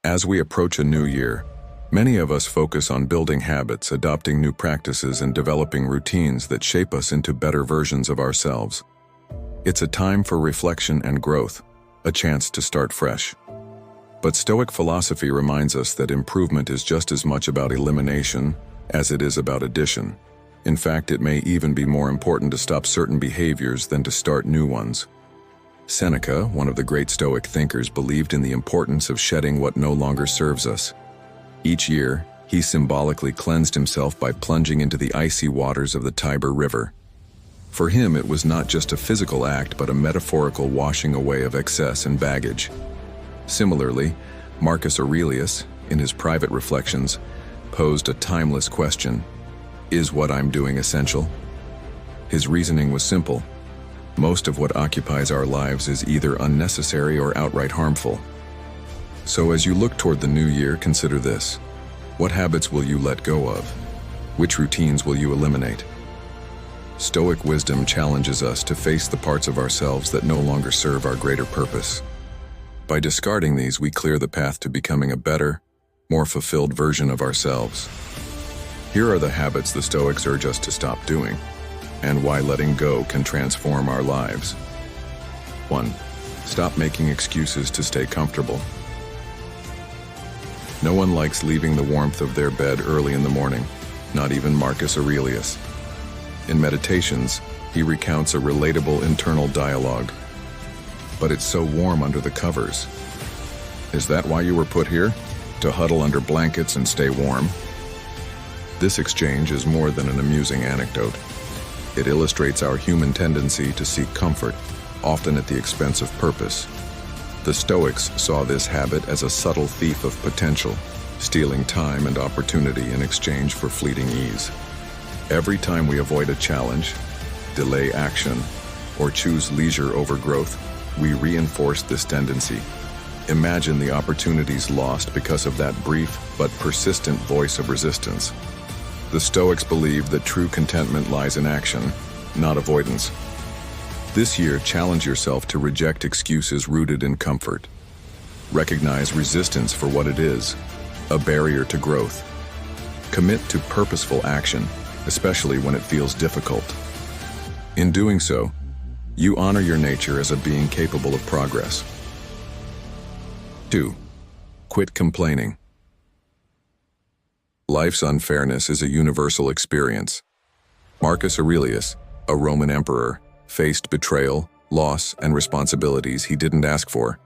As we approach a new year, many of us focus on building habits, adopting new practices, and developing routines that shape us into better versions of ourselves. It's a time for reflection and growth, a chance to start fresh. But Stoic philosophy reminds us that improvement is just as much about elimination as it is about addition. In fact, it may even be more important to stop certain behaviors than to start new ones. Seneca, one of the great Stoic thinkers, believed in the importance of shedding what no longer serves us. Each year, he symbolically cleansed himself by plunging into the icy waters of the Tiber River. For him, it was not just a physical act, but a metaphorical washing away of excess and baggage. Similarly, Marcus Aurelius, in his private reflections, posed a timeless question: is what I'm doing essential? His reasoning was simple. Most of what occupies our lives is either unnecessary or outright harmful. So as you look toward the new year, consider this. What habits will you let go of? Which routines will you eliminate? Stoic wisdom challenges us to face the parts of ourselves that no longer serve our greater purpose. By discarding these, we clear the path to becoming a better, more fulfilled version of ourselves. Here are the habits the Stoics urge us to stop doing, and why letting go can transform our lives. 1. Stop making excuses to stay comfortable. No one likes leaving the warmth of their bed early in the morning, not even Marcus Aurelius. In Meditations, he recounts a relatable internal dialogue. But it's so warm under the covers. Is that why you were put here? To huddle under blankets and stay warm? This exchange is more than an amusing anecdote. It illustrates our human tendency to seek comfort, often at the expense of purpose. The Stoics saw this habit as a subtle thief of potential, stealing time and opportunity in exchange for fleeting ease. Every time we avoid a challenge, delay action, or choose leisure over growth, we reinforce this tendency. Imagine the opportunities lost because of that brief but persistent voice of resistance. The Stoics believe that true contentment lies in action, not avoidance. This year, challenge yourself to reject excuses rooted in comfort. Recognize resistance for what it is, a barrier to growth. Commit to purposeful action, especially when it feels difficult. In doing so, you honor your nature as a being capable of progress. 2. Quit complaining. Life's unfairness is a universal experience. Marcus Aurelius, a Roman emperor, faced betrayal, loss, and responsibilities he didn't ask for.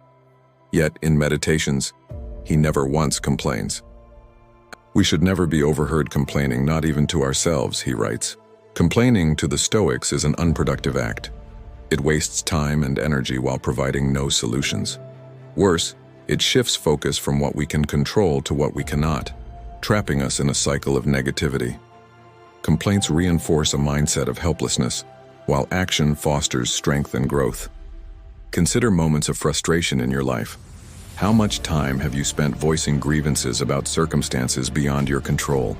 Yet, in Meditations, he never once complains. We should never be overheard complaining, not even to ourselves, he writes. Complaining to the Stoics is an unproductive act. It wastes time and energy while providing no solutions. Worse, it shifts focus from what we can control to what we cannot, trapping us in a cycle of negativity. Complaints reinforce a mindset of helplessness, while action fosters strength and growth. Consider moments of frustration in your life. How much time have you spent voicing grievances about circumstances beyond your control?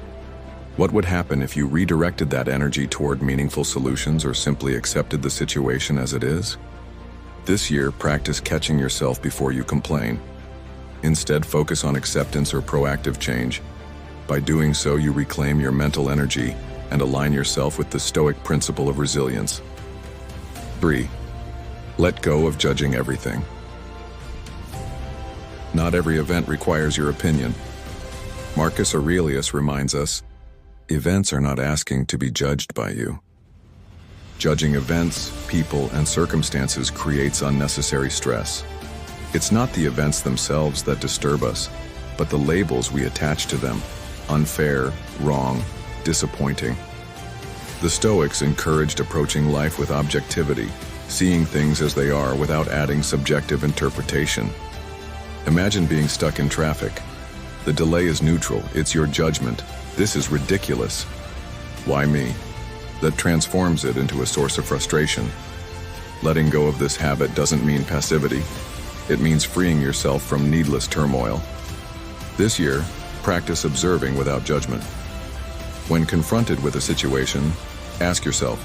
What would happen if you redirected that energy toward meaningful solutions or simply accepted the situation as it is? This year, practice catching yourself before you complain. Instead, focus on acceptance or proactive change. By doing so, you reclaim your mental energy and align yourself with the Stoic principle of resilience. 3. Let go of judging everything. Not every event requires your opinion. Marcus Aurelius reminds us, events are not asking to be judged by you. Judging events, people, and circumstances creates unnecessary stress. It's not the events themselves that disturb us, but the labels we attach to them: unfair, wrong, disappointing. The Stoics encouraged approaching life with objectivity, seeing things as they are without adding subjective interpretation. Imagine being stuck in traffic. The delay is neutral, it's your judgment. This is ridiculous. Why me? That transforms it into a source of frustration. Letting go of this habit doesn't mean passivity. It means freeing yourself from needless turmoil. This year, practice observing without judgment. When confronted with a situation, ask yourself,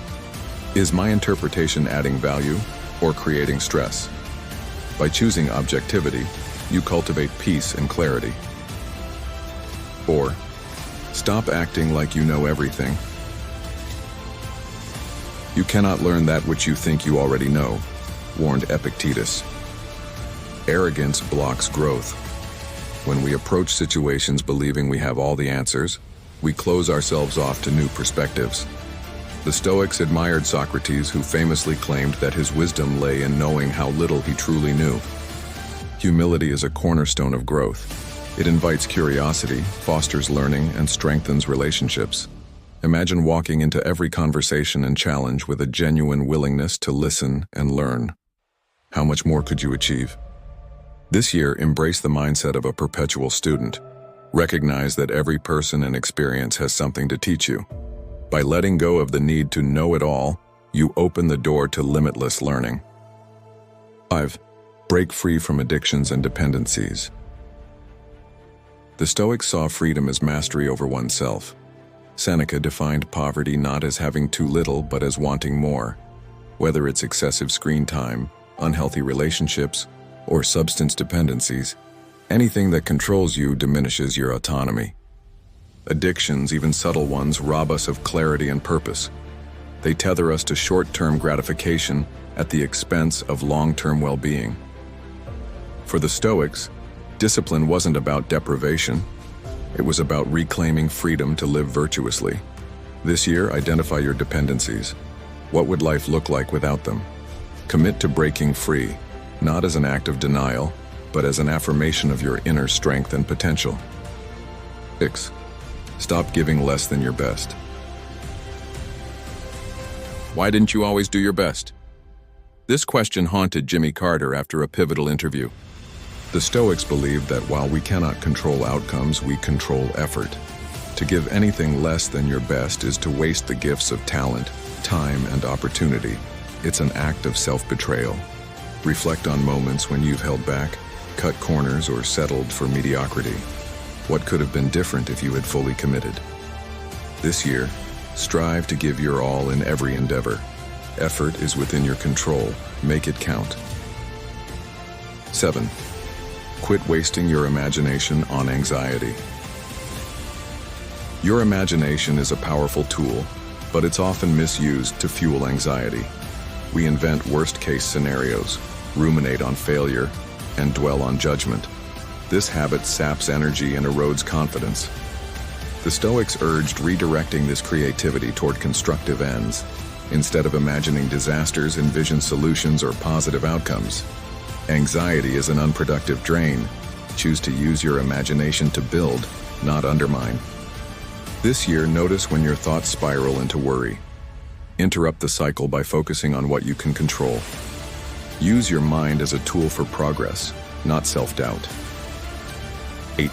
is my interpretation adding value or creating stress? By choosing objectivity, you cultivate peace and clarity. 4. Stop acting like you know everything. You cannot learn that which you think you already know, warned Epictetus. Arrogance blocks growth. When we approach situations believing we have all the answers, we close ourselves off to new perspectives. The Stoics admired Socrates, who famously claimed that his wisdom lay in knowing how little he truly knew. Humility is a cornerstone of growth. It invites curiosity, fosters learning, and strengthens relationships. Imagine walking into every conversation and challenge with a genuine willingness to listen and learn. How much more could you achieve? This year, embrace the mindset of a perpetual student. Recognize that every person and experience has something to teach you. By letting go of the need to know it all, you open the door to limitless learning. 5. Break free from addictions and dependencies. The Stoics saw freedom as mastery over oneself. Seneca defined poverty not as having too little, but as wanting more. Whether it's excessive screen time, unhealthy relationships, or substance dependencies, anything that controls you diminishes your autonomy. Addictions, even subtle ones, rob us of clarity and purpose. They tether us to short-term gratification at the expense of long-term well-being. For the Stoics, discipline wasn't about deprivation. It was about reclaiming freedom to live virtuously. This year, identify your dependencies. What would life look like without them? Commit to breaking free, not as an act of denial, but as an affirmation of your inner strength and potential. 6. Stop giving less than your best. Why didn't you always do your best? This question haunted Jimmy Carter after a pivotal interview. The Stoics believed that while we cannot control outcomes, we control effort. To give anything less than your best is to waste the gifts of talent, time, and opportunity. It's an act of self-betrayal. Reflect on moments when you've held back, cut corners, or settled for mediocrity. What could have been different if you had fully committed? This year, strive to give your all in every endeavor. Effort is within your control. Make it count. 7. Quit wasting your imagination on anxiety. Your imagination is a powerful tool, but it's often misused to fuel anxiety. We invent worst-case scenarios, ruminate on failure, and dwell on judgment. This habit saps energy and erodes confidence. The Stoics urged redirecting this creativity toward constructive ends. Instead of imagining disasters, envision solutions or positive outcomes. Anxiety is an unproductive drain. Choose to use your imagination to build, not undermine. This year, notice when your thoughts spiral into worry. Interrupt the cycle by focusing on what you can control. Use your mind as a tool for progress, not self-doubt. 8.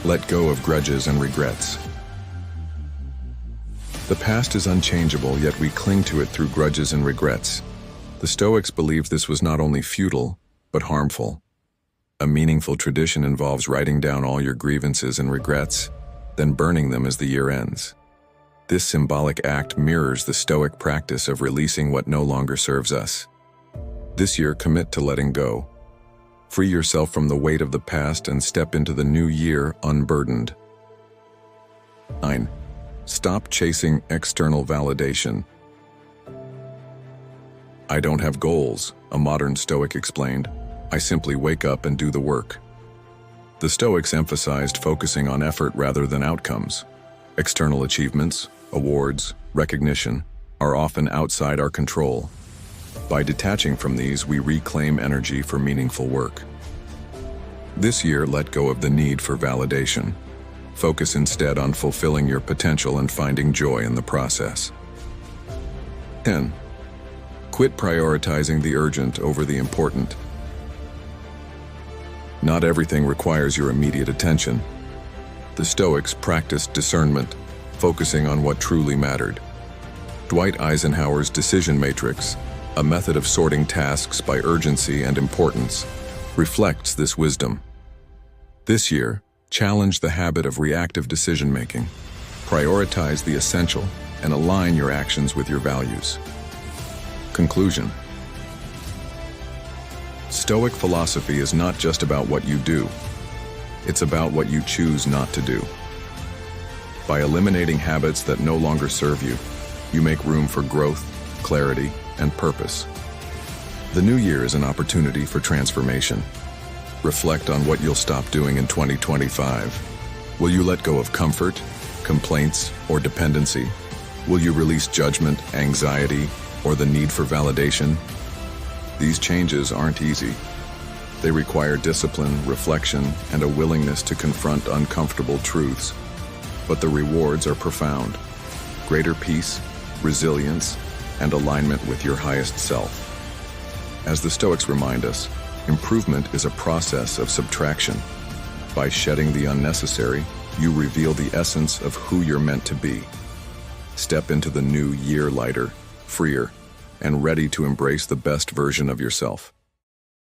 Let go of grudges and regrets. The past is unchangeable, yet we cling to it through grudges and regrets. The Stoics believed this was not only futile, but harmful. A meaningful tradition involves writing down all your grievances and regrets, then burning them as the year ends. This symbolic act mirrors the Stoic practice of releasing what no longer serves us. This year, commit to letting go. Free yourself from the weight of the past and step into the new year unburdened. 9. Stop chasing external validation. I don't have goals, a modern Stoic explained. I simply wake up and do the work. The Stoics emphasized focusing on effort rather than outcomes. External achievements, awards, recognition, are often outside our control. By detaching from these, we reclaim energy for meaningful work. This year, let go of the need for validation. Focus instead on fulfilling your potential and finding joy in the process. 10. Quit prioritizing the urgent over the important. Not everything requires your immediate attention. The Stoics practiced discernment, focusing on what truly mattered. Dwight Eisenhower's decision matrix, a method of sorting tasks by urgency and importance, reflects this wisdom. This year, challenge the habit of reactive decision-making. Prioritize the essential and align your actions with your values. Conclusion. Stoic philosophy is not just about what you do, it's about what you choose not to do. By eliminating habits that no longer serve you, you make room for growth, clarity, and purpose. The new year is an opportunity for transformation. Reflect on what you'll stop doing in 2025. Will you let go of comfort, complaints, or dependency? Will you release judgment, anxiety, or the need for validation? These changes aren't easy. They require discipline, reflection, and a willingness to confront uncomfortable truths. But the rewards are profound. Greater peace, resilience, and alignment with your highest self. As the Stoics remind us, improvement is a process of subtraction. By shedding the unnecessary, you reveal the essence of who you're meant to be. Step into the new year lighter, freer, and ready to embrace the best version of yourself.